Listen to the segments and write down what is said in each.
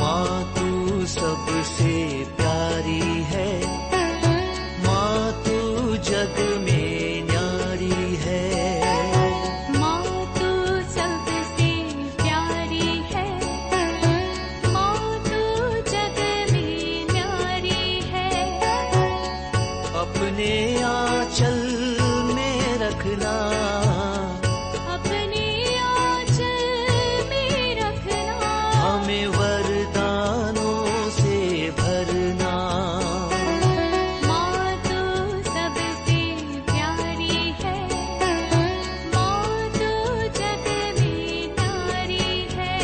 माँ तू सबसे प्यारी है, माँ तू जग में न्यारी है। माँ तू सबसे प्यारी है, माँ तू जग में न्यारी है। अपने आंचल में रखना, अपने आंचल में रखना। हमें वरदानों से भरना। माँ तू सबसे प्यारी है, माँ तू जग में न्यारी है।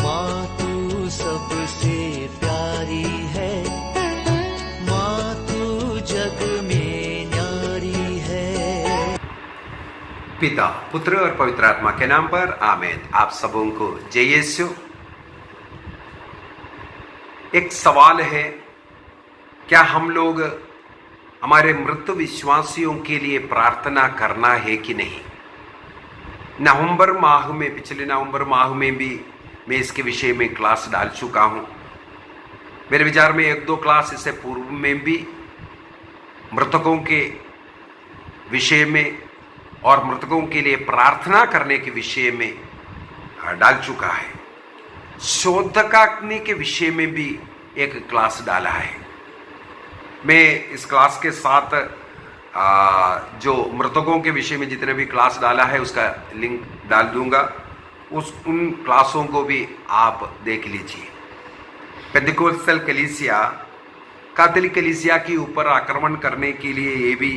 माँ तू सबसे प्यारी है, माँ तू जग में न्यारी है। पिता, पुत्र और पवित्र आत्मा के नाम पर आमीन। आप सबों को जय यीशु। एक सवाल है, क्या हम लोग हमारे मृत विश्वासियों के लिए प्रार्थना करना है कि नहीं? नवंबर माह में, पिछले नवंबर माह में भी मैं इसके विषय में क्लास डाल चुका हूं। मेरे विचार में एक दो क्लास इससे पूर्व में भी मृतकों के विषय में और मृतकों के लिए प्रार्थना करने के विषय में डाल चुका है। शोधकाग्नि के विषय में भी एक क्लास डाला है। मैं इस क्लास के साथ जो मृतकों के विषय में जितने भी क्लास डाला है उसका लिंक डाल दूंगा, उन क्लासों को भी आप देख लीजिए। पेंटिकोस्टल कलीसिया कैथोलिक कलीसिया के ऊपर आक्रमण करने के लिए ये भी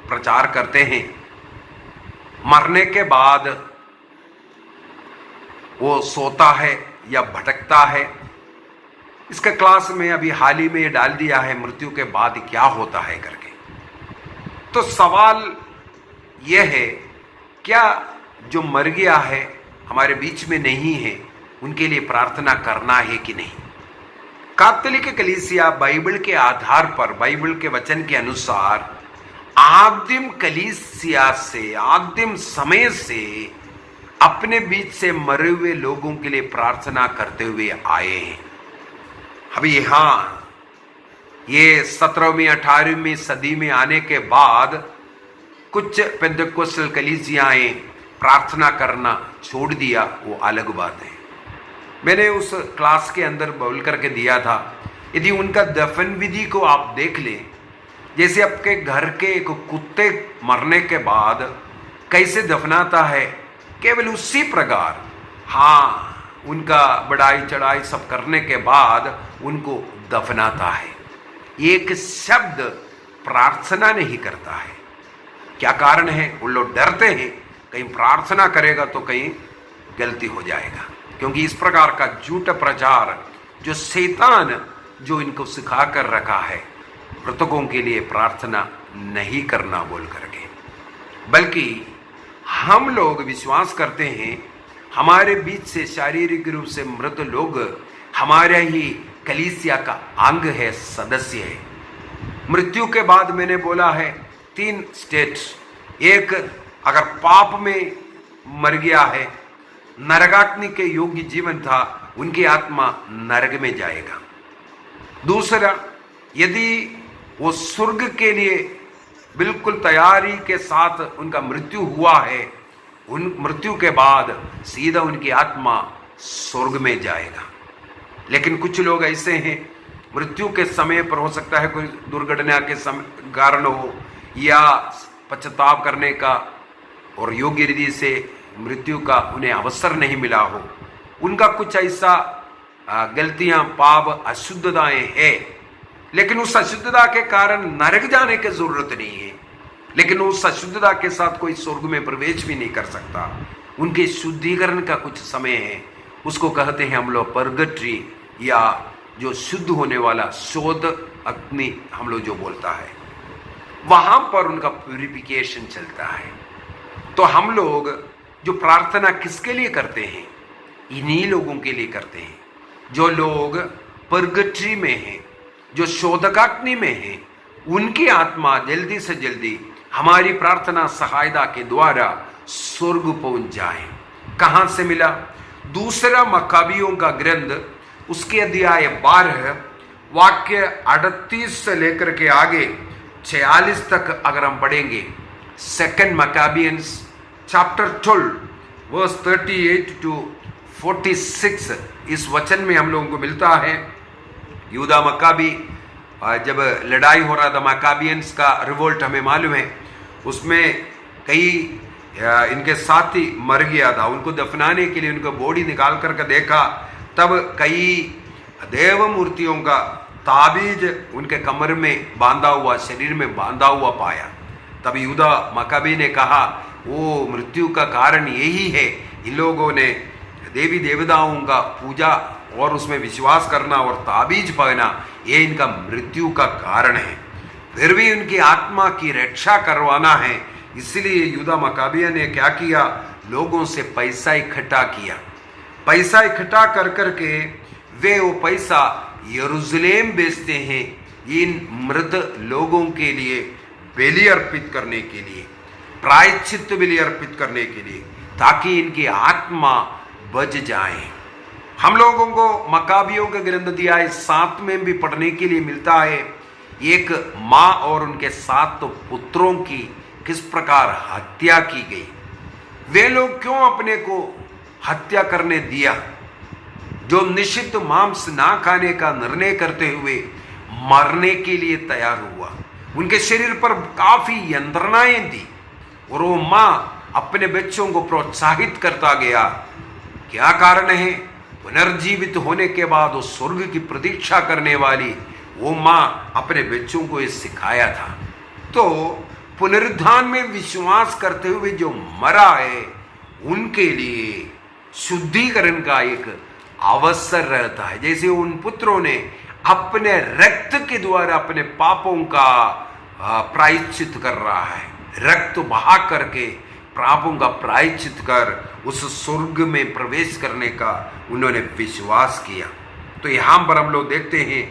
प्रचार करते हैं, मरने के बाद वो सोता है या भटकता है। इसका क्लास में अभी हाल ही में डाल दिया है, मृत्यु के बाद क्या होता है करके। तो सवाल यह है, क्या जो मर गया है हमारे बीच में नहीं है उनके लिए प्रार्थना करना है कि नहीं? कैथोलिक कलीसिया बाइबल के आधार पर, बाइबल के वचन के अनुसार आदिम कलीसिया से, आदिम समय से अपने बीच से मरे हुए लोगों के लिए प्रार्थना करते हुए आए हैं। अभी यहां ये 17वीं 18वीं सदी में आने के बाद कुछ पेंटिकोस्टल कलीसियाएं प्रार्थना करना छोड़ दिया, वो अलग बात है। मैंने उस क्लास के अंदर बोल करके दिया था, यदि उनका दफन विधि को आप देख लें, जैसे आपके घर के एक कुत्ते मरने के बाद कैसे दफनाता है, केवल उसी प्रकार उनका बढ़ाई चढ़ाई सब करने के बाद उनको दफनाता है। एक शब्द प्रार्थना नहीं करता है। क्या कारण है? उन लोग डरते हैं कहीं प्रार्थना करेगा तो कहीं गलती हो जाएगा, क्योंकि इस प्रकार का झूठ प्रचार जो शैतान जो इनको सिखा कर रखा है, मृतकों के लिए प्रार्थना नहीं करना बोल करके। बल्कि हम लोग विश्वास करते हैं हमारे बीच से शारीरिक रूप से मृत लोग हमारे ही कलीसिया का अंग है, सदस्य है। मृत्यु के बाद मैंने बोला है 3 स्टेट। एक, अगर पाप में मर गया है, नरकाग्नि के योग्य जीवन था, उनकी आत्मा नरक में जाएगा। दूसरा, यदि वो स्वर्ग के लिए बिल्कुल तैयारी के साथ उनका मृत्यु हुआ है, उन मृत्यु के बाद सीधा उनकी आत्मा स्वर्ग में जाएगा। लेकिन कुछ लोग ऐसे हैं, मृत्यु के समय पर हो सकता है कोई दुर्घटना के कारण हो या पश्चाताप करने का और योग्य रीति से मृत्यु का उन्हें अवसर नहीं मिला हो, उनका कुछ ऐसा गलतियां, पाप, अशुद्धताएं हैं, लेकिन उस अशुद्धता के कारण नरक जाने की जरूरत नहीं है। लेकिन उस अशुद्धता के साथ कोई स्वर्ग में प्रवेश भी नहीं कर सकता। उनके शुद्धिकरण का कुछ समय है, उसको कहते हैं हम लोग पर्गट्री, या जो शुद्ध होने वाला शोध अग्नि हम लोग जो बोलता है, वहां पर उनका प्यूरिफिकेशन चलता है। तो हम लोग जो प्रार्थना किसके लिए करते हैं? इन्हीं लोगों के लिए करते हैं जो लोग पर्गट्री में हैं, जो शोधकाग्नि में हैं। उनकी आत्मा जल्दी से जल्दी हमारी प्रार्थना सहायता के द्वारा स्वर्ग पहुंच जाए। कहां से मिला? दूसरा मकाबियों का ग्रंथ उसके अध्याय 12 वाक्य 38 से लेकर के आगे 46 तक अगर हम पढ़ेंगे, सेकंड मकाबियंस चैप्टर 12 वर्स 38 टू 46, इस वचन में हम लोगों को मिलता है यहूदा मक्काबी जब लड़ाई हो रहा था, मकाबियंस का रिवोल्ट हमें मालूम है, उसमें कई इनके साथी मर गया था। उनको दफनाने के लिए उनको बॉडी निकाल कर देखा, तब कई देव मूर्तियों का ताबीज उनके कमर में बांधा हुआ, शरीर में बांधा हुआ पाया। तब यहूदा मक्काबी ने कहा वो मृत्यु का कारण यही है, इन लोगों ने देवी देवताओं का पूजा और उसमें विश्वास करना और ताबीज पहना, ये इनका मृत्यु का कारण है। फिर भी उनकी आत्मा की रक्षा करवाना है, इसलिए यहूदा मक्काबिया ने क्या किया, लोगों से पैसा इकट्ठा किया। पैसा इकट्ठा कर करके वे वो पैसा यरूशलेम भेजते हैं इन मृत लोगों के लिए बलि अर्पित करने के लिए, प्रायश्चित बलि अर्पित करने के लिए, ताकि इनकी आत्मा बच जाए। हम लोगों को मकाबियों के ग्रंथ अध्याय 7 में भी पढ़ने के लिए मिलता है एक माँ और उनके 7 पुत्रों की किस प्रकार हत्या की गई। वे लोग क्यों अपने को हत्या करने दिया? जो निषिद्ध मांस ना खाने का निर्णय करते हुए मरने के लिए तैयार हुआ, उनके शरीर पर काफी यंत्रणाएं थी और वो माँ अपने बच्चों को प्रोत्साहित करता गया। क्या कारण है? पुनर्जीवित होने के बाद वो स्वर्ग की प्रतीक्षा करने वाली वो माँ अपने बच्चों को ये सिखाया था। तो पुनरुत्थान में विश्वास करते हुए जो मरा है उनके लिए शुद्धिकरण का एक अवसर रहता है। जैसे उन पुत्रों ने अपने रक्त के द्वारा अपने पापों का प्रायश्चित कर रहा है, रक्त बहा करके पापों का प्रायश्चित कर उस स्वर्ग में प्रवेश करने का उन्होंने विश्वास किया। तो यहाँ पर हम लोग देखते हैं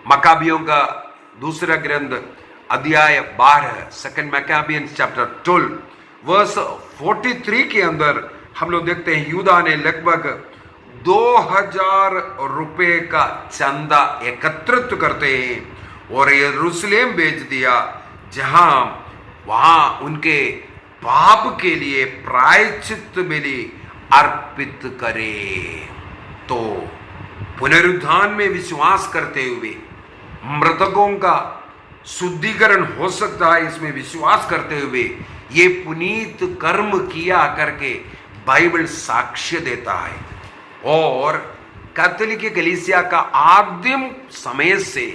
मकाबियों का दूसरा ग्रंथ अध्याय 12 सेकंड मकाबियंस चैप्टर 12 वर्स 43 के अंदर हम लोग देखते हैं यहूदा ने लगभग 2000 रुपए का चंदा एकत्रित करते हैं और यरूशलेम भेज दिया, जहां वहां उनके पाप के लिए प्रायश्चित बलि अर्पित करे। तो पुनरुत्थान में विश्वास करते हुए मृतकों का शुद्धिकरण हो सकता है, इसमें विश्वास करते हुए ये पुनीत कर्म किया करके बाइबल साक्ष्य देता है। और कैथोलिक कलीसिया का आदिम समय से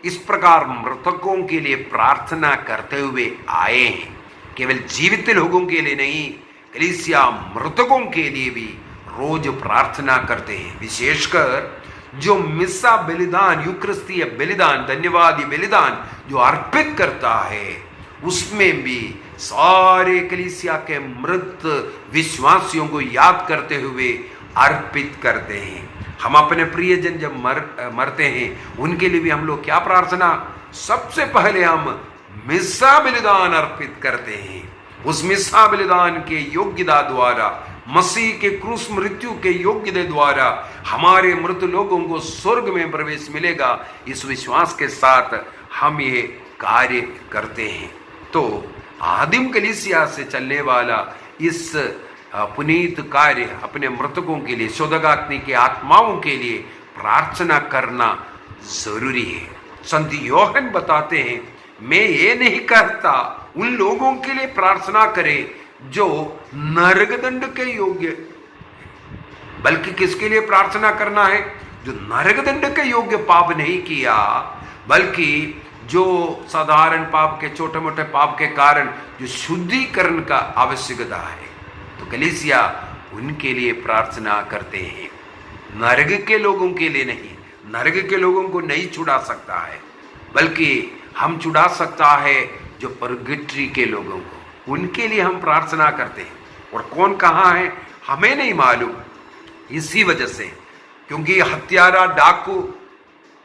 इस प्रकार मृतकों के लिए प्रार्थना करते हुए आए हैं। केवल जीवित लोगों के लिए नहीं, कलीसिया मृतकों के लिए भी रोज प्रार्थना करते हैं। विशेषकर जो मिस्सा बलिदान, यूक्रिस्तीय बलिदान, धन्यवादी बलिदान जो अर्पित करता है, उसमें भी सारे कलीसिया के मृत विश्वासियों को याद करते हुए अर्पित करते हैं। हम अपने प्रियजन जब मरते हैं उनके लिए भी हम लोग क्या प्रार्थना, सबसे पहले हम मिस्सा बलिदान अर्पित करते हैं। उस मिस्सा बलिदान के योग्यता द्वारा, मसीह के क्रूस मृत्यु के योग्यता द्वारा हमारे मृत लोगों को स्वर्ग में प्रवेश मिलेगा। इस विश्वास के साथ हम ये कार्य करते हैं। तो आदिम कलीसिया से चलने वाला इस पुनीत कार्य अपने मृतकों के लिए, शोधकाग्नि के आत्माओं के लिए प्रार्थना करना जरूरी है। संत योहन बताते हैं, मैं ये नहीं कहता उन लोगों के लिए प्रार्थना करें जो नरकदंड के योग्य, बल्कि किसके लिए प्रार्थना करना है? जो नरकदंड के योग्य पाप नहीं किया, बल्कि जो साधारण पाप के, छोटे मोटे पाप के कारण जो शुद्धिकरण का आवश्यकता है, तो कलीसिया उनके लिए प्रार्थना करते हैं। नरक के लोगों के लिए नहीं, नरक के लोगों को नहीं छुड़ा सकता है, बल्कि हम छुड़ा सकता है जो परगट्री के लोगों को, उनके लिए हम प्रार्थना करते हैं। और कौन कहाँ है हमें नहीं मालूम, इसी वजह से, क्योंकि हत्यारा, डाकू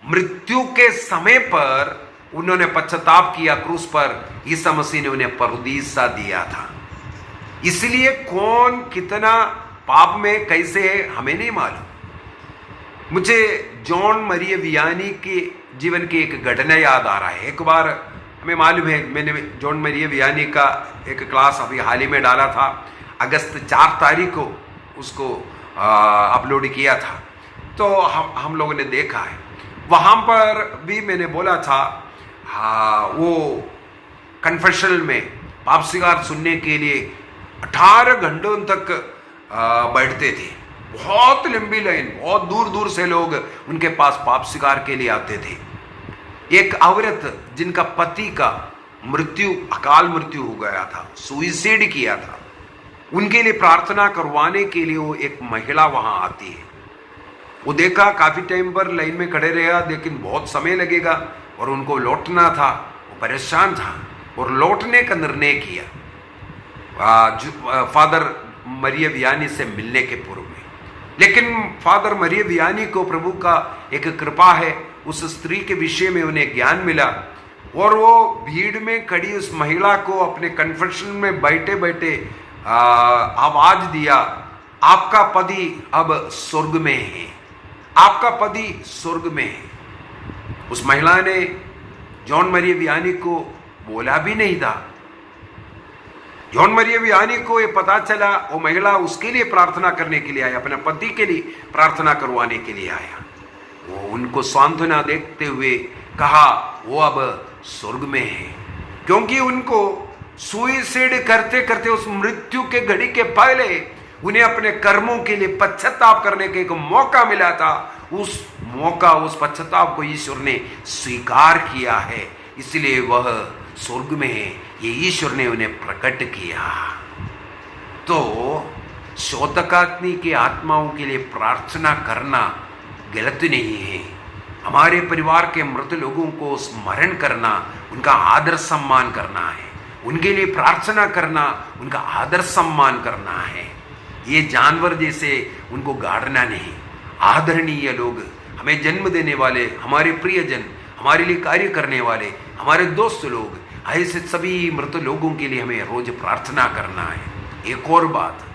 मृत्यु के समय पर उन्होंने पश्चाताप किया क्रूस पर, ईसा मसीह ने उन्हें परदीसा दिया था। इसलिए कौन कितना पाप में कैसे है हमें नहीं मालूम, मुझे जॉन मरिया वियानी के जीवन की एक घटना याद आ रहा है। एक बार हमें मालूम है, मैंने जॉन मरिया वियानी का एक क्लास अभी हाल ही में डाला था, अगस्त 4 तारीख को उसको अपलोड किया था। तो हम लोगों ने देखा है, वहाँ पर भी मैंने बोला था वो कन्फेशनल में पाप स्वीकार सुनने के लिए 18 घंटों तक बैठते थे। बहुत लंबी लाइन, बहुत दूर दूर से लोग उनके पास पाप स्वीकार के लिए आते थे। एक औरत जिनका पति का अकाल मृत्यु हो गया था, सुइसाइड किया था, उनके लिए प्रार्थना करवाने के लिए वो एक महिला वहां आती है। वो देखा काफी टाइम पर लाइन में खड़े रहेगा, लेकिन बहुत समय लगेगा और उनको लौटना था। वो परेशान था और लौटने का निर्णय किया फादर मरिया वियानी से मिलने के पूर्व में। लेकिन फादर मरिया वियानी को प्रभु का एक कृपा है, उस स्त्री के विषय में उन्हें ज्ञान मिला और वो भीड़ में खड़ी उस महिला को अपने कन्फेशन में बैठे बैठे आवाज दिया, आपका पति अब स्वर्ग में है, आपका पति स्वर्ग में है। उस महिला ने जॉन मरिया वियानी को बोला भी नहीं था। जॉन मरिया वियानी को ये पता चला, वो महिला उसके लिए प्रार्थना करने के लिए आया, अपने पति के लिए प्रार्थना करवाने के लिए आया। वो उनको सांत्वना देखते हुए कहा वो अब स्वर्ग में है, क्योंकि उनको सुइसाइड करते करते उस मृत्यु के घड़ी के पहले उन्हें अपने कर्मों के लिए पश्चाताप करने का एक मौका मिला था। उस मौका, उस पश्चाताप को ईश्वर ने स्वीकार किया है, इसलिए वह स्वर्ग में है। ये ईश्वर ने उन्हें प्रकट किया। तो शोधकाग्नि की आत्माओं के लिए प्रार्थना करना गलत नहीं है। हमारे परिवार के मृत लोगों को स्मरण करना, उनका आदर सम्मान करना है, उनके लिए प्रार्थना करना, उनका आदर सम्मान करना है। ये जानवर जैसे उनको गाड़ना नहीं। आदरणीय लोग, हमें जन्म देने वाले, हमारे प्रियजन, हमारे लिए कार्य करने वाले, हमारे दोस्त लोग, ऐसे सभी मृत लोगों के लिए हमें रोज प्रार्थना करना है। एक और बात,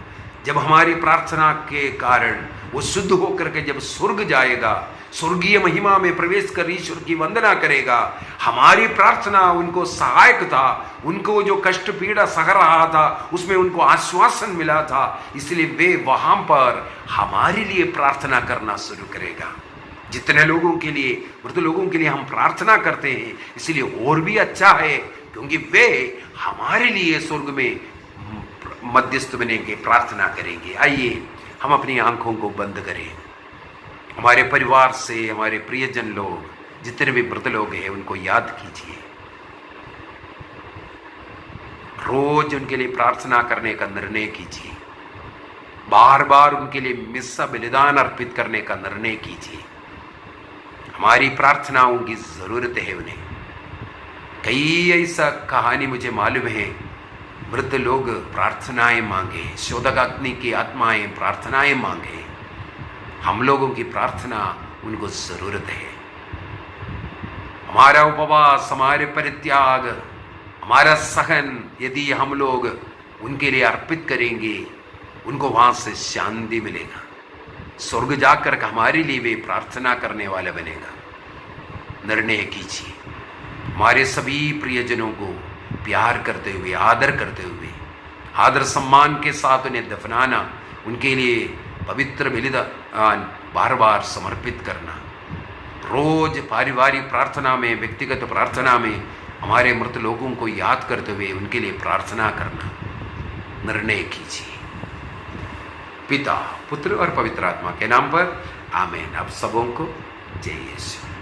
जब हमारी प्रार्थना के कारण वो शुद्ध होकर के जब स्वर्ग जाएगा, स्वर्गीय महिमा में प्रवेश कर ईश्वर की वंदना करेगा, हमारी प्रार्थना उनको सहायक था, उनको जो कष्ट पीड़ा सह रहा था उसमें उनको आश्वासन मिला था, इसलिए वे वहां पर हमारे लिए प्रार्थना करना शुरू करेगा। जितने लोगों के लिए, मृत लोगों के लिए हम प्रार्थना करते हैं, इसलिए और भी अच्छा है, क्योंकि वे हमारे लिए स्वर्ग में मध्यस्थ बनेंगे, प्रार्थना करेंगे। आइए हम अपनी आंखों को बंद करें। हमारे परिवार से हमारे प्रियजन लोग, जितने भी मृत लोग हैं, उनको याद कीजिए। रोज उनके लिए प्रार्थना करने का निर्णय कीजिए। बार बार उनके लिए मिस्सा बलिदान अर्पित करने का निर्णय कीजिए। हमारी प्रार्थनाओं की जरूरत है उन्हें। कई ऐसा कहानी मुझे मालूम है, मृत लोग प्रार्थनाएं मांगे, शोधकाग्नि की आत्माएं प्रार्थनाएं मांगे। हम लोगों की प्रार्थना उनको जरूरत है। हमारा उपवास, हमारे परित्याग, हमारा सहन यदि हम लोग उनके लिए अर्पित करेंगे, उनको वहां से शांति मिलेगा। स्वर्ग जाकर हमारे लिए वे प्रार्थना करने वाला बनेगा। निर्णय कीजिए। हमारे सभी प्रियजनों को प्यार करते हुए, आदर करते हुए, आदर सम्मान के साथ उन्हें दफनाना, उनके लिए पवित्र बलिदान बार बार समर्पित करना। रोज पारिवारिक प्रार्थना में, व्यक्तिगत प्रार्थना में हमारे मृत लोगों को याद करते हुए उनके लिए प्रार्थना करना निर्णय कीजिए। पिता, पुत्र और पवित्र आत्मा के नाम पर आमीन। आप सबों को जय यीशु।